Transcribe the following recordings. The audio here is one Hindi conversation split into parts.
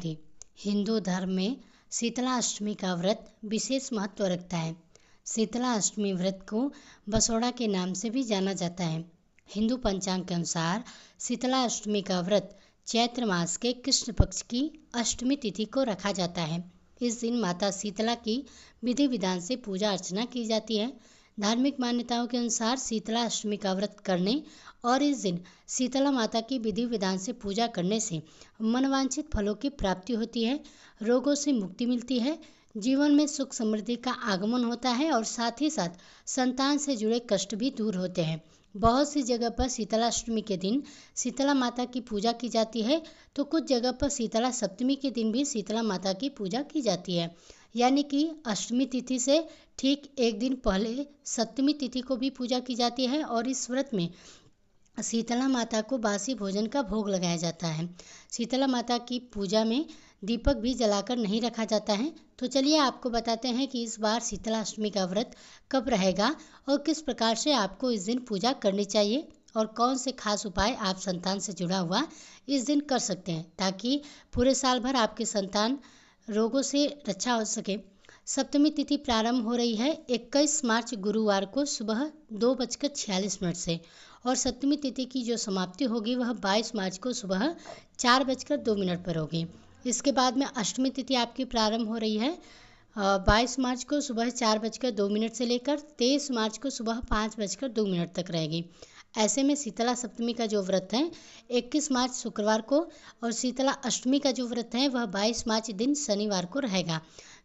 आदि। हिंदू धर्म में शीतला अष्टमी का व्रत विशेष महत्व रखता है। शीतला अष्टमी व्रत को बसोड़ा के नाम से भी जाना जाता है। हिंदू पंचांग के अनुसार शीतला अष्टमी का व्रत चैत्र मास के कृष्ण पक्ष की अष्टमी तिथि को रखा जाता है। इस दिन माता शीतला की विधि विधान से पूजा अर्चना की जाती है। धार्मिक मान्यताओं के अनुसार शीतला अष्टमी का व्रत करने और इस दिन शीतला माता की विधि विधान से पूजा करने से मनवांछित फलों की प्राप्ति होती है, रोगों से मुक्ति मिलती है, जीवन में सुख समृद्धि का आगमन होता है और साथ ही साथ संतान से जुड़े कष्ट भी दूर होते हैं। बहुत सी जगह पर शीतलाष्टमी के दिन शीतला माता की पूजा की जाती है, तो कुछ जगह पर शीतला सप्तमी के दिन भी शीतला माता की पूजा की जाती है। यानी कि अष्टमी तिथि से ठीक एक दिन पहले सप्तमी तिथि को भी पूजा की जाती है और इस व्रत में शीतला माता को बासी भोजन का भोग लगाया जाता है। शीतला माता की पूजा में दीपक भी जलाकर नहीं रखा जाता है। तो चलिए आपको बताते हैं कि इस बार शीतला अष्टमी का व्रत कब रहेगा और किस प्रकार से आपको इस दिन पूजा करनी चाहिए और कौन से खास उपाय आप संतान से जुड़ा हुआ इस दिन कर सकते हैं ताकि पूरे साल भर आपके संतान रोगों से रक्षा हो सके। सप्तमी तिथि प्रारंभ हो रही है 21 मार्च गुरुवार को सुबह 2:46 से और सप्तमी तिथि की जो समाप्ति होगी वह 22 मार्च को सुबह 4:02 पर होगी। इसके बाद में अष्टमी तिथि आपकी प्रारंभ हो रही है 22 मार्च को सुबह 4:02 से लेकर 23 मार्च को सुबह 5:02 तक रहेगी। ऐसे में शीतला सप्तमी का जो व्रत है 21 मार्च शुक्रवार को और शीतला अष्टमी का जो व्रत है वह 22 मार्च दिन शनिवार को रहेगा।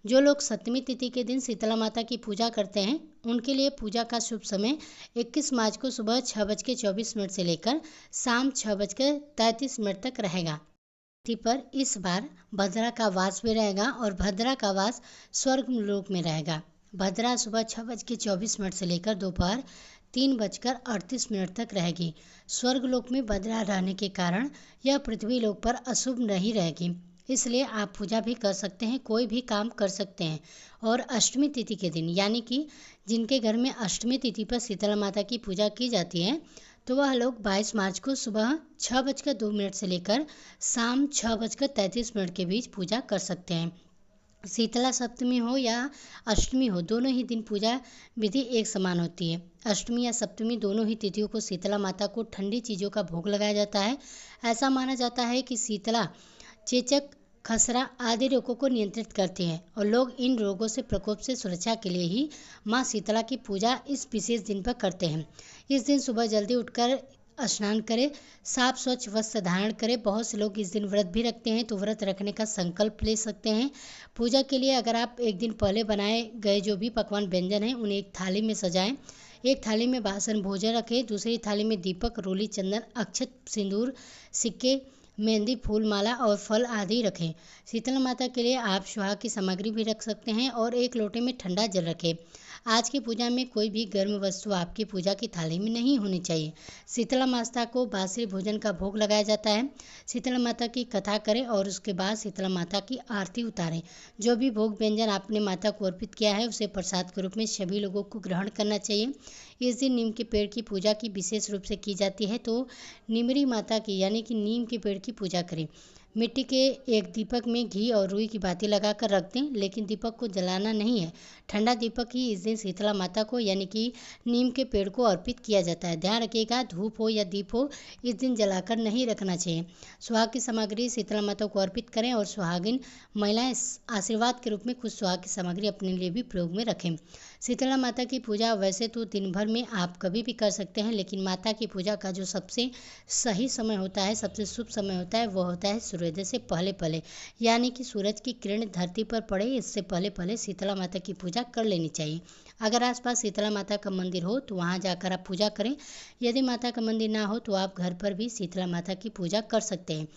जो लोग सप्तमी तिथि के दिन शीतला माता की पूजा करते हैं उनके लिए पूजा का शुभ समय 21 मार्च को सुबह 6:24 से लेकर शाम 6:33 तक रहेगा। तिथि पर इस बार भद्रा का वास भी रहेगा और भद्रा का वास स्वर्ग लोक में रहेगा। भद्रा सुबह 6:24 से लेकर दोपहर 3:38 तक रहेगी। स्वर्ग लोक में भद्रा रहने के कारण यह पृथ्वी लोक पर अशुभ नहीं रहेगी, इसलिए आप पूजा भी कर सकते हैं, कोई भी काम कर सकते हैं। और अष्टमी तिथि के दिन यानी कि जिनके घर में अष्टमी तिथि पर शीतला माता की पूजा की जाती है तो वह लोग 22 मार्च को सुबह 6:02 से लेकर शाम 6:33 के बीच पूजा कर सकते हैं। शीतला सप्तमी हो या अष्टमी हो, दोनों ही दिन पूजा विधि एक समान होती है। अष्टमी या सप्तमी दोनों ही तिथियों को शीतला माता को ठंडी चीज़ों का भोग लगाया जाता है। ऐसा माना जाता है कि शीतला चेचक, खसरा आदि रोगों को नियंत्रित करती हैं और लोग इन रोगों से प्रकोप से सुरक्षा के लिए ही माँ शीतला की पूजा इस विशेष दिन पर करते हैं। इस दिन सुबह जल्दी उठकर स्नान करें, साफ स्वच्छ वस्त्र धारण करें। बहुत से लोग इस दिन व्रत भी रखते हैं तो व्रत रखने का संकल्प ले सकते हैं। पूजा के लिए अगर आप एक दिन पहले बनाए गए जो भी पकवान व्यंजन हैं उन्हें एक थाली में सजाएं। एक थाली में बासन भोजन रखें, दूसरी थाली में दीपक, रोली, चंदन, अक्षत, सिंदूर, सिक्के, मेहंदी, फूल, माला और फल आदि रखें। शीतला माता के लिए आप सुहाग की सामग्री भी रख सकते हैं और एक लोटे में ठंडा जल रखें। आज की पूजा में कोई भी गर्म वस्तु आपकी पूजा की थाली में नहीं होनी चाहिए। शीतला माता को बासी भोजन का भोग लगाया जाता है। शीतला माता की कथा करें और उसके बाद शीतला माता की आरती उतारें। जो भी भोग व्यंजन आपने माता को अर्पित किया है उसे प्रसाद के रूप में सभी लोगों को ग्रहण करना चाहिए। इस दिन नीम के पेड़ की पूजा की विशेष रूप से की जाती है, तो निमरी माता की यानी कि नीम के पेड़ की पूजा करें। मिट्टी के एक दीपक में घी और रुई की बाती लगाकर रख दें, लेकिन दीपक को जलाना नहीं है। ठंडा दीपक ही इस दिन शीतला माता को यानी कि नीम के पेड़ को अर्पित किया जाता है। ध्यान रखिएगा, धूप हो या दीप हो इस दिन जलाकर नहीं रखना चाहिए। सुहाग की सामग्री शीतला माता को अर्पित करें और सुहागिन महिलाएं आशीर्वाद के रूप में कुछ सुहाग की सामग्री अपने लिए भी प्रयोग में रखें। शीतला माता की पूजा वैसे तो दिन भर में आप कभी भी कर सकते हैं, लेकिन माता की पूजा का जो सबसे सही समय होता है, सबसे शुभ समय होता है, वह होता है सूर्योदय से पहले पहले, यानी कि सूरज की किरण धरती पर पड़े इससे पहले पहले शीतला माता की पूजा कर लेनी चाहिए। अगर आसपास शीतला माता का मंदिर हो तो वहां जाकर आप पूजा करें। यदि माता का मंदिर ना हो तो आप घर पर भी शीतला माता की पूजा कर सकते हैं,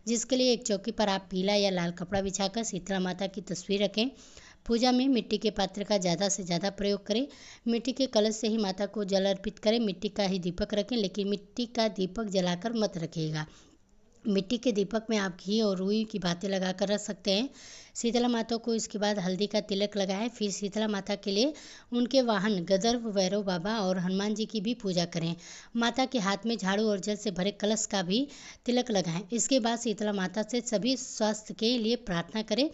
जिसके लिए एक चौकी पर आप पीला या लाल कपड़ा बिछाकर शीतला माता की तस्वीर रखें। पूजा में मिट्टी के पात्र का ज़्यादा से ज़्यादा प्रयोग करें। मिट्टी के कलश से ही माता को जल अर्पित करें। मिट्टी का ही दीपक रखें, लेकिन मिट्टी का दीपक जलाकर मत रखिएगा। मिट्टी के दीपक में आप घी और रुई की बातें लगा कर रख सकते हैं। शीतला माता को इसके बाद हल्दी का तिलक लगाएं। फिर शीतला माता के लिए उनके वाहन गदर्भ भैरव बाबा और हनुमान जी की भी पूजा करें। माता के हाथ में झाड़ू और जल से भरे कलश का भी तिलक लगाएं। इसके बाद शीतला माता से सभी स्वास्थ्य के लिए प्रार्थना करें।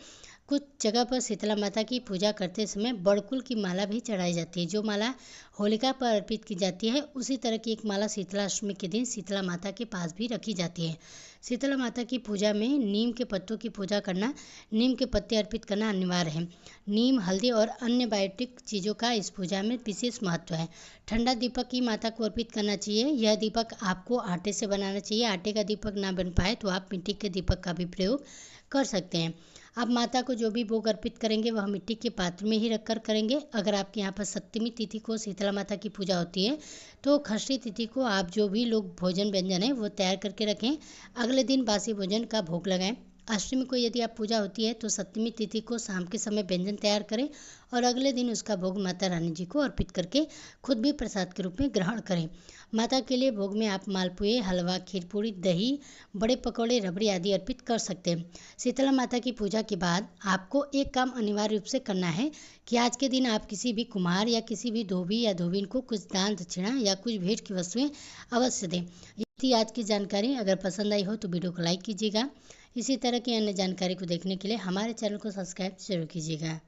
कुछ जगह पर शीतला माता की पूजा करते समय बड़कुल की माला भी चढ़ाई जाती है, जो माला होलिका पर अर्पित की जाती है। उसी तरह की एक माला शीतला अष्टमी के दिन शीतला माता के पास भी रखी जाती है। शीतला माता की पूजा में नीम के पत्तों की पूजा करना, नीम के पत्ते अर्पित करना अनिवार्य है। नीम, हल्दी और अन्य बायोटिक चीज़ों का इस पूजा में विशेष महत्व है। ठंडा दीपक की माता को अर्पित करना चाहिए। यह दीपक आपको आटे से बनाना चाहिए। आटे का दीपक ना बन पाए तो आप मिट्टी के दीपक का भी प्रयोग कर सकते हैं। आप माता को जो भी भोग अर्पित करेंगे वह मिट्टी के पात्र में ही रखकर करेंगे। अगर आपके यहाँ पर सप्तमी तिथि को शीतला माता की पूजा होती है तो षष्ठी तिथि को आप जो भी लोग भोजन व्यंजन है वो तैयार करके रखें। अगले दिन बासी भोजन का भोग लगाएं। अष्टमी को यदि आप पूजा होती है तो सप्तमी तिथि को शाम के समय व्यंजन तैयार करें और अगले दिन उसका भोग माता रानी जी को अर्पित करके खुद भी प्रसाद के रूप में ग्रहण करें। माता के लिए भोग में आप मालपुए, हलवा, खीर पूरी, दही, बड़े पकौड़े, रबड़ी आदि अर्पित कर सकते हैं। शीतला माता की पूजा के बाद आपको एक काम अनिवार्य रूप से करना है कि आज के दिन आप किसी भी कुम्हार या किसी भी धोबी या धोबिन को कुछ दान दक्षिणा या कुछ भेंट की वस्तुएं अवश्य दें। ये थी आज की जानकारी। अगर पसंद आई हो तो वीडियो को लाइक कीजिएगा। इसी तरह की अन्य जानकारी को देखने के लिए हमारे चैनल को सब्सक्राइब जरूर कीजिएगा।